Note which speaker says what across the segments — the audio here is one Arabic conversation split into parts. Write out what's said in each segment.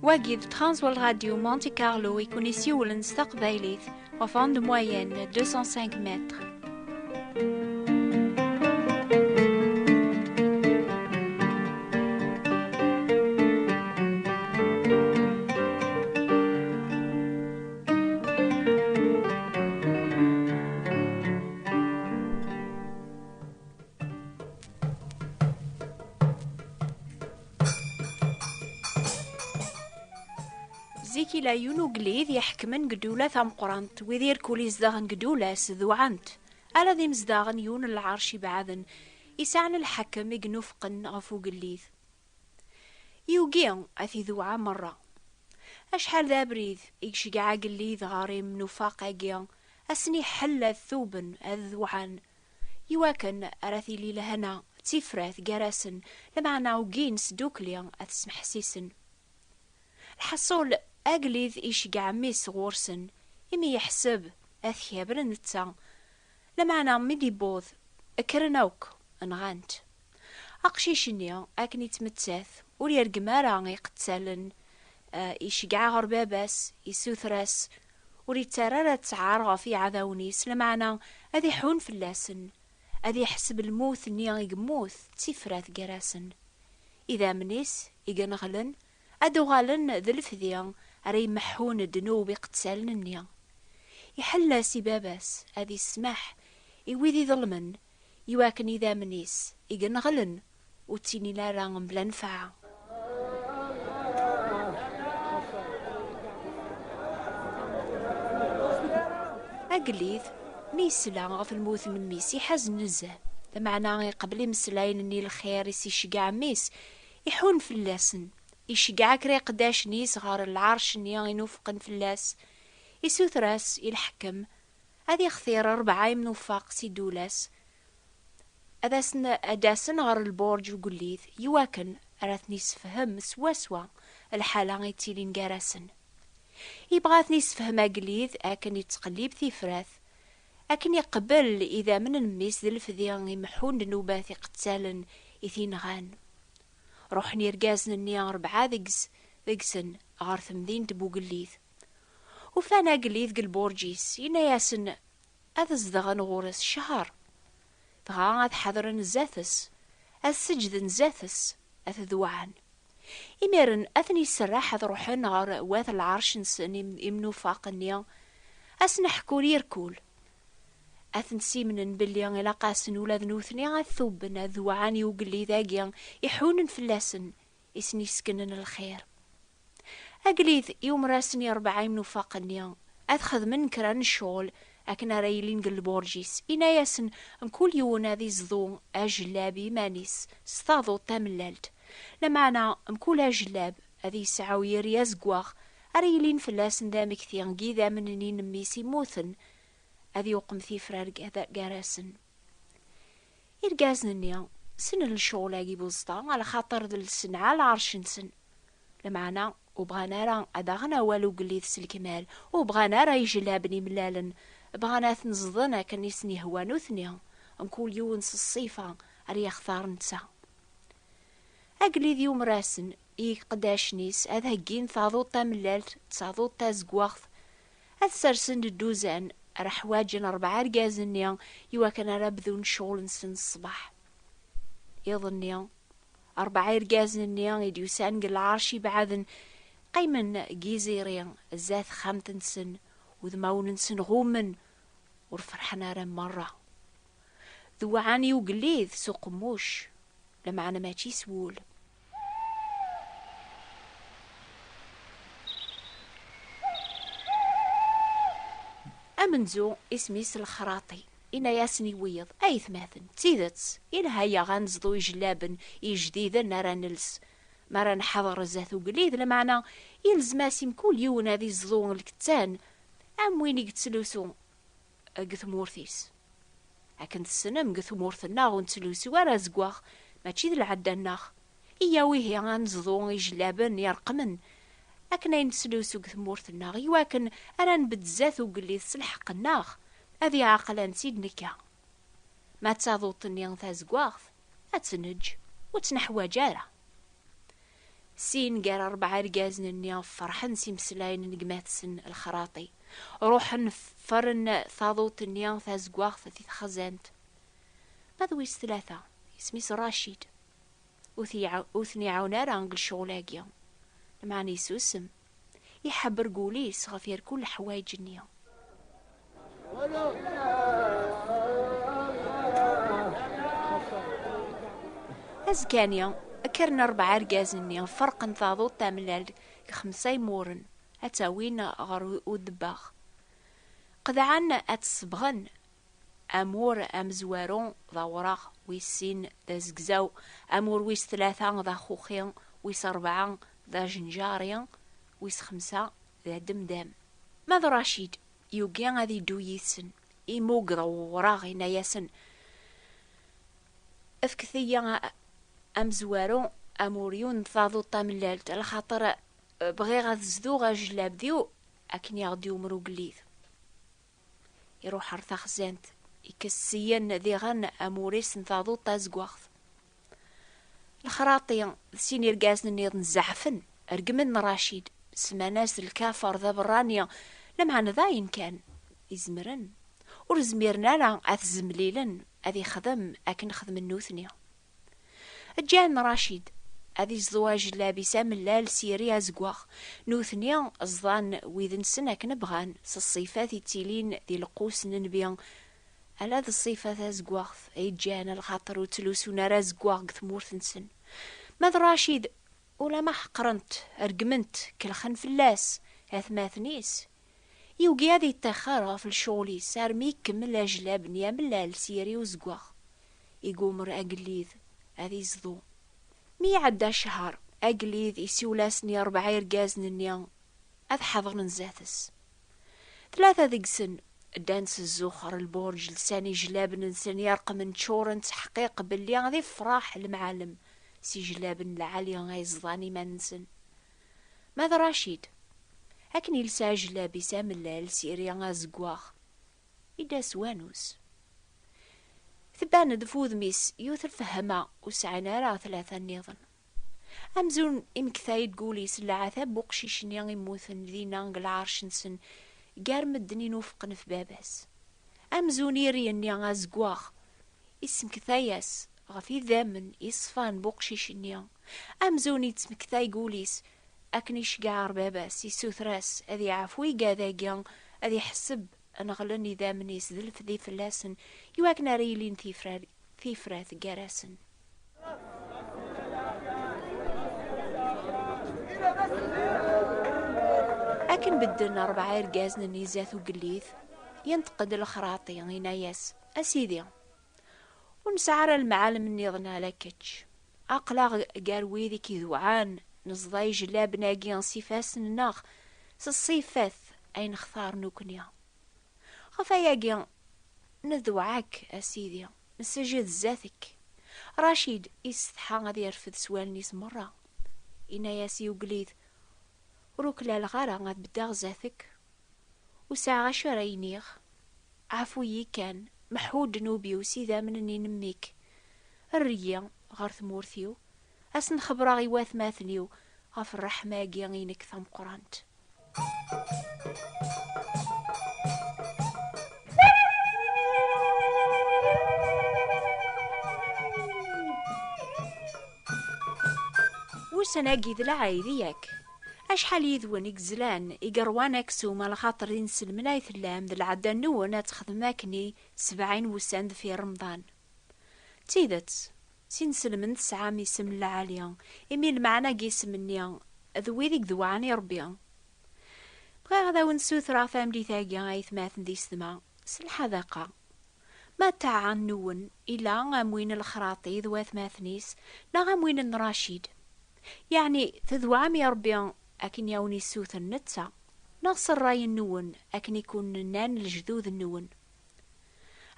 Speaker 1: Wagid Transworld Radio Monte Carlo et Connexion Staqbaylit, enfant de moyenne 205 mètres. زيكي لا يونو قليذ يحكمن قدولة ثمقرانت ويدير كولي زداغن قدولة سذوعنت ألا ذي مزداغن يون العرش بعذن يسعن الحكم يقنفقن غفو قليذ يوقيان أثي ذوعا مرة أشحال ذا بريذ يكشقع قليذ غاريم نفاق أقيان أسني حل الثوبن الذوعان يواكن أراثي لي لهنا تفراث قراسن لما ناوقين سدوكليان أتسمح سيسن الحصول أقليذ إيشقع ميس غورسن إمي يحسب أثيابر نتا لمعنا ميدي بوذ أكرنوك أنغانت أقشيشنيا أكني تمتاث ورير قمارا يقتسالن إيشقع غرباباس يسوثراس وريتارارة تعارغ في عذاونيس لمعنا أذي حون في اللاسن أذي يحسب الموث نيا يقموث تفراث قراسن إذا منيس إيقنغلن أدوغالن ذلفذيان أري محون الدنوب يقتسالن النيا يحلى سباباس أذي السماح يويذي ظلمن يواكن إذا منيس يقنغلن وتيني لا رانغم بلا نفعه أقليذ ميسلا غف الموت من ميس يحزن نزه لمعنا قبل مسلاين اني الخير يشقع ميس يحون في اللاسن يشقع كري قداش نيس غار العرش نيا ينوفقن في اللاس يسوثراس يلحكم هذي خثير 4 منوفاق سيدولاس أداسن غار البورج وقليذ يواكن أراثني سفهم سواسوا الحالة غيتيلين قاراسن يبغاثني سفهم أقليذ أكن يتقليب ثيفراث أكن يقبل إذا من الميس ذي الفذيان يمحون النوبات يقتالن إثين غان روحني رقازن النيا 4 ذقسن غار 8 دبو قليذ وفانا قليذ قلبورجيس يناياسن أذ زدغن غورس شهر دغا أذ حضرن زاثس أذ سجدن زاثس أذ ذوعان إميرن أثني السراحة روحن غار واث العرش نسن يمنو فاق النيا أسنحكول يركول أثنسي من بليان إلا قاسن ولا ذنوثني غاثوبن ذوعاني وقلي ذاقيان يحونن فلاسن إسني سكنن الخير أقليذ يوم راسني 4 منو فاق النيا أدخذ من كران الشغل أكنا رايلين قلبورجيس إناياسن مكل يونا ذي زضون أجلابي مانيس ستاضو تاملالت لمعنا مكولها جلاب أذي سعوير يزقواغ أريلين فلاسن ذا مكثيان قيذا مننين ميسي موثن أذي يقم ثي فرارق هذا قاراسن إرقازن النيا سن الشغل أجيبو زطا على خاطر ذا السن على عرش نسن لمعنا وبغانا راه أداغنا والو قليث سلكمال وبغانا راه يجلابني ملالن بغانا تنزضنا كان يسني هوانو ثنيا نكول يونس الصيفة أري يختار نتسا أقليذ يوم راسن قداش نيس أذ هقين ثاضوطا ملالت تصاضوطا زقواغث أذ سرسن الدوزان راح واجن 4 رقازنيا يواكن رابذون شغل نسن الصباح يظنيا 4 رقازنيا يديوسان قل عرشي بعدن قيمن جيزيريا الزاث 5 سن وذماون سن غومن ورفرحنا رم مرة ذوعاني وقليذ سوق موش لما أنا ماشي سوول أمنزو اسميس الخراطي إنا ياسني ويض أي ثماثن تيدتس إلا هيا غنزضو يجلابن يجديدا نرى نلس مرا نحضر الزاثو قليذ لمعنا يلزماسي كل يوم هذي الزضون الكتان أم وين يقتلوسو قثمورثيس لكن السنم قثمورثنا ونتلوسو ورا زقواغ ماشي ذي العدناخ إيا ويه غنزضو يجلابن يرقمن أكنا ينسلوسو قثمورثنا يواكن أنا نبدزاثو قليذ سلحق الناخ هذي عاقلان سيدنكا ما تاضوطني غثا زقواغ أتنج وتنحوى جارة سين قال 4 رجازن النيا فرحن سيمسلاين نقماتسن الخراطي روحن فرن ثاضوت النيا ثازقواغ ثي خزانت ماذويس 3 اسميس راشيد وثني عونار انقل شغلاقيا معني سوسم يحبر قوليس غفير كل حوايج النيا أزكانيا أكرنا 4 رجازني فرق نثاضو تاملال 5 مورن أتاوين غر ودباغ قدعان أتصبغن أمور أمزوارون ذا وراغ ويسين ذا زقزاو أمور ويس 3 ذا خوخيان ويس 4 ذا جنجاريان ويس 5 ذا دمدام ماذا رشيد يوقيان هذي دويسن إيموق ذا وراغ نايسن أفكثيا أمزوارون أموريون ثاضو طاملالت على خاطر بغي غازدو غاجلاب ديو أكن يغديو مروقليث يروح رثا خزانت يكسيان ذي غن أموريس نثاضو طازقواغث الخراطي سيني رقازن نيض نزعفن رقمن راشيد سماناس الكافر ذا برانيا لمعن ذاين كان يزمرن ورزميرنا لا أثزمليلن أذي خدم أكن خدم النوثنيا جان راشيد هذه الزواج لابسة من لال سيريا زقواغ نوثنيا أصدان ويذن سنة كنبغان الصيفات يتيلين ذي القوس ننبيان على ذي الصيفات زقواغ أي جانا الخاطر وتلوسونا را زقواغ ثمورث نسن ماذا راشيد ولا ما حقرنت أرقمنت كالخن فلاس أثماثنيس يوقي هذه التخارة في الشغلي سار ميك من لاجلاب نيا من لال سيري وزقواغ يقومر أقليذ هذه زضو مي عدا شهر أقليذ يسيولاسني 4 رقازن النيا أذ حضر نزاتس 3 ذيك سن دانس الزخر البورج لساني جلاب ننسان يرقم نشورن تحقيق باللي غادي فراح المعالم سي جلاب العالي غايزضاني ما ننسن ماذا رشيد هكني لسا جلابي سامل سيريا غازقواغ إدا سوانوس ثبان دفوذ ميس يوث الفهمة وسعنا راه 3 نيضن أمزون إمكثاي تقولي سلعة بوقشيش نيان يموثن ذينا العرش نسن قار مدني نوفقن في باباس أمزون يرين نيان غازقواغ اسم كثاياس غفي ذامن يصفان بوقشيش نيان أمزون يتمكثاي قوليس أكني شقعر باباس يسوثراس أذي عفوي قاذاقيان أذي حسب أنا غلني ذا من يسذل في ذي فلاسن يواكنا ريلين ثيفراث قراسن أكن بدلنا 4 رقازن النيزاث وقليث ينتقد الخراطي غيناياس أسيدي ونسعر المعالم النيضنا لكتش أقلاغ قاروي ذي كذوعان نصضاي جلاب ناقيان صفاس الناغ سالصيفاث أين اختار نوكنيا غفاياقيا نذوعاك أسيدي نسجد ذاتك رشيد يستحى غادي يرفض سوالنيس مرة إناياسي وقليد روك لا الغارة غاد بدا ذاتك وساعة شراينيغ عفوي كان محود نوبي وسيدا منني نميك الريا غار ثمورثيو أسن خبراغي واث ماثنيو غف الرحمة قيانينك ثم قرانت وسناقي ذا العايديك أشحال يذون يقزلان يقروانك سوما لخاطر ينسل منايث اللام ذا العدا نوانا تخدماكني 70 وساند في رمضان تيدت سينسل من 9 ميسم العالية إمي المعنى قيسم النيا ذوي ذيك ذواني ربيا بغا غدا ونسوث راه فاملي ثاقيا غايثماثن دي سما سالحذاقة ما تعان نون إلا غاموين الخراطي ذوات ماثنيس لا غاموين الرشيد يعني تذوامي ربيا أكن يوني سوث النتسا نغص الراي النون أكن يكون نان الجذوذ النون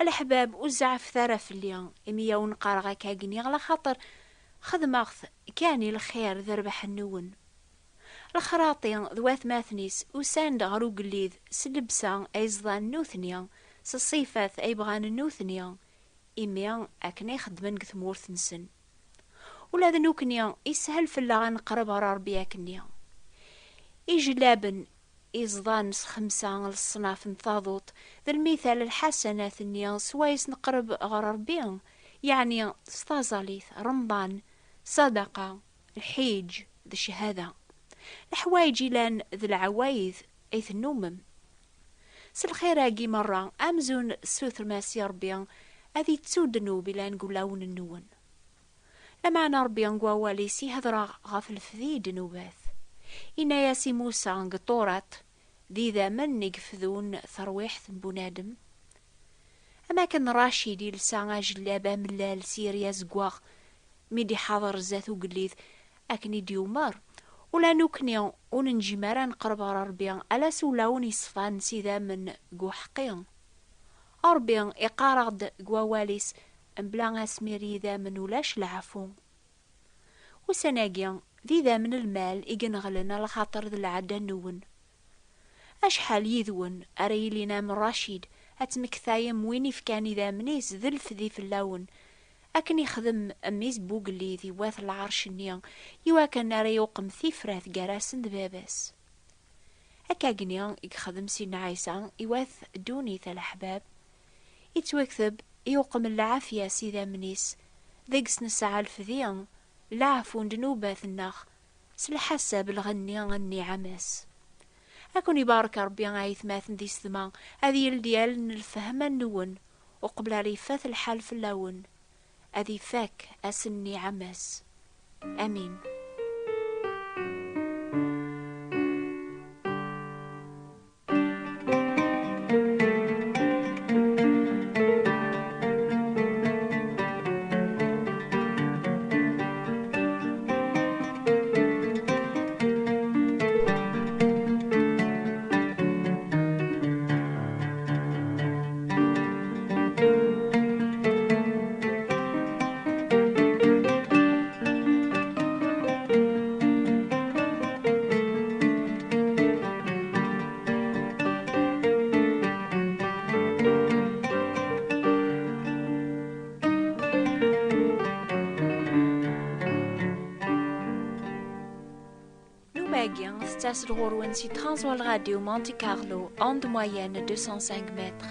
Speaker 1: الأحباب وزعف ثرف اليوم إمي يون قارغا كاقني على خاطر خدماغث كاني الخير ذربح النون الخراطي ذوات ماثنيس وساند غرو قليذ سلبسا أيزضان نوثنيا سالصيفات أي بغان النوثنيا إمي أكني خدمن ثمورث نسن ولا ذنوكنيا يسهل في اللغة نقرب غير ربي كنيا إجلابن إزضان 5 الصناف نثاضوط ذا المثال الحسنة ثنيا سوايس نقرب غير ربي، يعني استازاليث رمضان صدقة الحيج ذا الشهادة الحوايج لان ذا العوايذ ايث النومم سالخيراقي مرة أمزون السوثر ماسي ربي أذي تسودنو بلا نقولاون النون لما نربي نقواليسي هذرا غاف الفذيد نوباث إنا ياسي موسى نقطورات ذي ذا من نقفذون ثرويح بنادم أما كان راشدي لسانا جلابا ملال سيريا زقواغ ميدي حاضر زاثو قليث أكني ديومار ولا نوكنيا وننجي مرا نقرب ربيا ألا سولاوني صفان سيدا من قوحقيا أربيا إقارد قواليس بلا اسميري ذا من ولاش العفو وسناقيا ذي ذا من المال إيقنغلنا لخاطر ذا العدا نون أشحال يذون أريلينا من رشيد أتمكثايم وين فكاني ذا منيس ذلف ذي في اللون أكن يخدم أميز بوغلي ذي واث العرش النيا يوا كان راه يوقم ثيفراث جراسن دباباس أكاقنيا يخدم سيدنا عيسى يواث دوني ثا الأحباب يتوكثب يوقم العافية سيدا منيس ذيقس نسعى الفذيان العفو دنوباث النخ سلحسب الغني غني عماس أكون يبارك ربي عايث ماثن ذي السما هذه الديال الفهم النون وقبل ريفات الحال في اللون أذي فاك أسني عماس أمين. ستاس الغروان سي ترانزوال راديو مونتي كارلو أوند موين 205 متر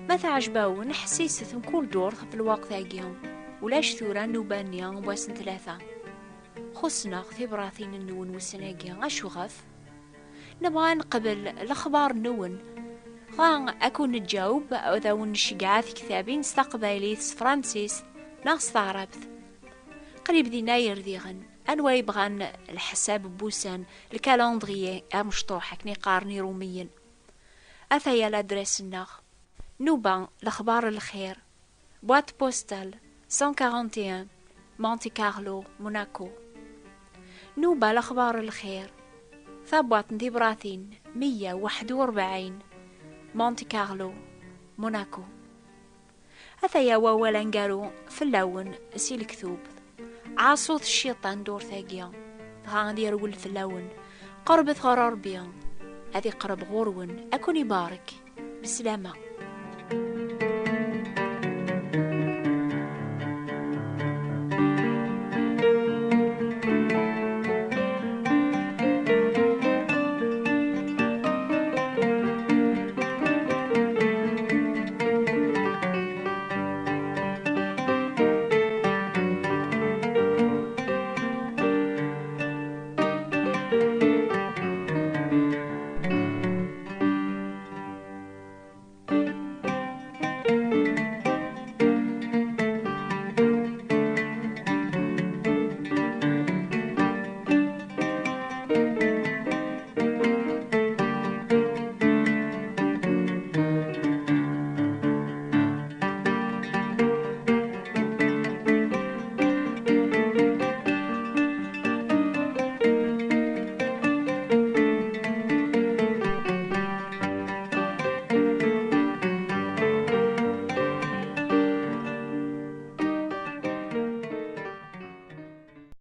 Speaker 1: ما عجباون حسيست كل دور في الوقت هاقيهم ولاش ثورا نوبانيا واسن 3 خصنا في براثين النون والسناقيا أشو غف نبغى نقبل الأخبار نون غان أكون نجاوب أو ذاون الشقعات كتابين استقباليث فرانسيس ناقص تعربث قريب ديناير ذيغن أنوا يبغان الحساب بوسان الكالندريي مشطوح كني قارني روميا أثايا لادريس النغ نوبا الأخبار الخير بوات بوستال 141 مونتي كارلو موناكو نوبا الأخبار الخير ثابوات ندي براثين 141 مونتي كارلو موناكو أثايا واولا نقالو في اللون سي الكثوب عاصوث الشيطان دور ثاقيا غاندي رول في اللون قربت غرار بيان هذي قرب غورون أكون يبارك بالسلامة.